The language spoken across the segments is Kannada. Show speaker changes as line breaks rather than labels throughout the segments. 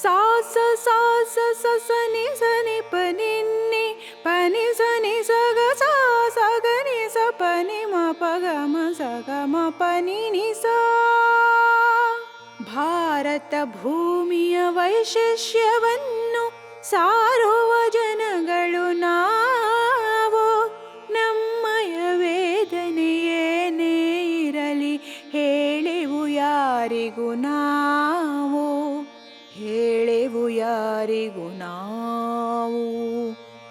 ಸಾ ಸ ಸಾ ಸ ಸ ಸ ನಿ ಸ ನಿ ಪ ನಿ ನಿ ಪ ನಿ ಸ ನಿ ಸ ಗ ಸ ಸ ಗ ನಿ ಸ ಪ ನಿ ಮ ಪ ಗ ಮ ಸ ಗ ಮ ಪ ನಿ ನಿ ಸ. ಭಾರತ ಭೂಮಿಯ ವೈಶಿಷ್ಟ್ಯವನ್ನು ಸಾರುವ ಜನಗಳು ನಾವು. ನಮ್ಮಯ ವೇದನೆ ಏನೇ ಇರಲಿ ಹೇಳೆವು ಯಾರಿಗೂ ನಾವು, ಹೇಳೆವು ಯಾರಿಗೂ ನಾವು,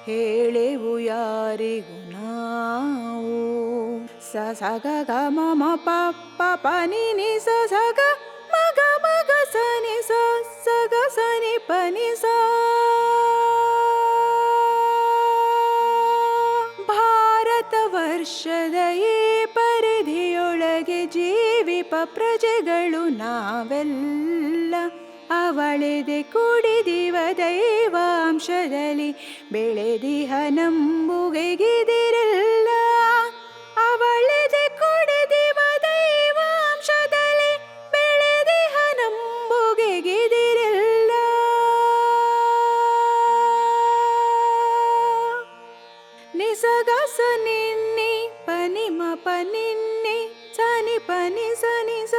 ಹೇಳೆವು ಯಾರಿಗೂ ನಾವು. ಸ ಸ ಗ ಗ ಮ ಮ ಪ ಪ ಪ ನಿ ನಿ ಸ ಸ ಗ ಮ ಗ ಮ ಗ ಸ ನಿ ಸ ಸ ಗ ಸ ನಿ ಪ ನಿ ಸ. ಭಾರತ ವರ್ಷದ ಈ ಪರಿಧಿಯೊಳಗೆ ಜೀವಿಪ ಪ್ರಜೆಗಳು ನಾವೆಲ್ಲ. ಅವಳೆದೆ ಕುಡಿದಿವ ದೈವಾಂಶದಲ್ಲಿ ಬೆಳೆದಿಹ ನಂಬುಗೆಗಿದಿರಲ್ಲ. ಅವಳೆದೆ ಕುಡಿದಿವ ದೈವಾಂಶದಲ್ಲಿ ಬೆಳೆದಿಹ ನಂಬುಗೆಗಿದಿರಲ್ಲ. ನಿಸಗ ಸ ನಿನ್ನಿ ಪನಿ ಮ ಪನಿನ್ನಿ ಸನಿ ಪನಿ ಸನಿ ಸ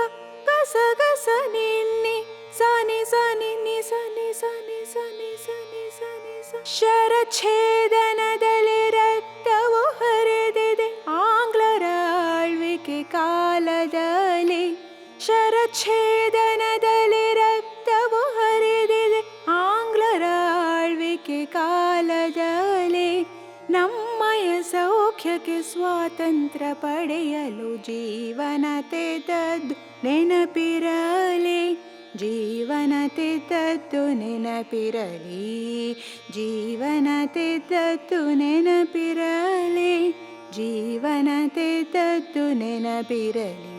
ಗಸ ಗಸ ನಿನ್ನಿ ಸನಿ ಸನಿ ನಿ ಸನಿ ಸನಿ ಸನಿ ಸನಿ ಸನಿ ಸ. ಶರಛೇದನದಲ್ಲಿ ರಕ್ತವು ಹರಿದಿದೆ ಆಂಗ್ಲರ ಆಳ್ವಿಕೆ ಕಾಲದಲ್ಲಿ. ಶರಛೇದನದಲ್ಲಿ ರಕ್ತವು ಹರಿದಿದೆ ಆಂಗ್ಲರ ಆಳ್ವಿಕೆ ಕಾಲದಲ್ಲಿ. ನಮ್ಮಯ ಸೌಖ್ಯಕ್ಕೆ ಸ್ವಾತಂತ್ರ್ಯ ಪಡೆಯಲು ಜೀವನ ತೆಗೆದದ್ದು ನೆನಪಿರಲಿ, ಜೀವನ ತೆಗೆದದ್ದು ನೆನಪಿರಲಿ, ಜೀವನ ತೆಗೆದದ್ದು ನೆನಪಿರಲಿ, ಜೀವನ ತೆಗೆದದ್ದು ನೆನಪಿರಲಿ.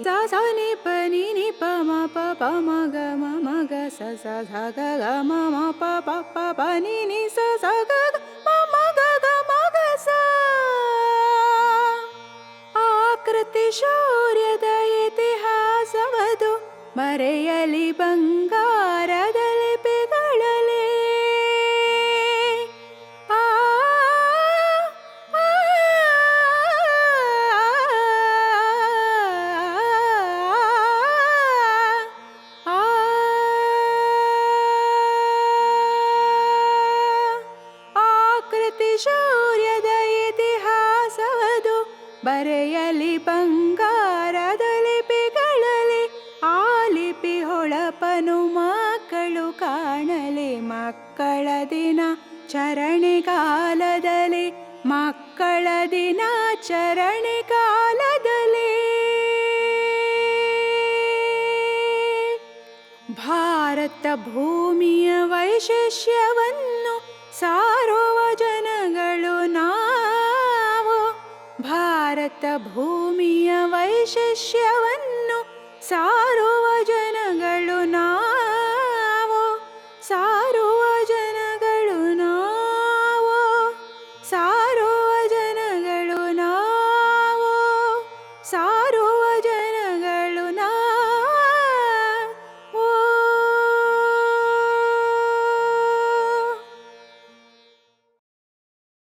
ಸ ಸ ನಿ ಪ ನಿ ನಿ ಪ ಮ ಪ ಪ ಮ ಗ ಮ ಮ ಗ ಸ ಸ ಸ ಗ ಗ ಮ ಮ ಪ ಪ ಪ ಪ ನಿ ನಿ ಸ ಸ ಗ ಗ ಮ ಮ ಗ ಗ ಮ ಗ ಸ. ಆಕೃತಿ ಶೌರ್ಯದ ಇತಿಹಾಸವದು ಮರೆಯಲಿ ಬಂಗಾರದ ಲಿಪಿಗಳಲ್ಲಿ. ಆ ಆಕೃತಿ ಶೌರ್ಯದ ಇತಿಹಾಸವದು ಬರೆಯಲಿ ಬಂಗಾರದ ಲಿಪಿಗಳಲ್ಲಿ. ಆ ಲಿಪಿ ಹೊಳಪನು ಮಕ್ಕಳು ಕಾಣಲಿ ಮಕ್ಕಳ ದಿನ ಚರಣೆಗಾಲದಲ್ಲಿ, ಮಕ್ಕಳ ದಿನ ಚರಣೆಗಾಲದಲ್ಲಿ. ಭಾರತ ಭೂಮಿಯ ವೈಶಿಷ್ಟ್ಯವನ್ನು ಸಾರುವ ಜನಗಳು ನಾವು. ಭಾರತ ಭೂಮಿಯ ವೈಶಿಷ್ಟ್ಯವನ್ನು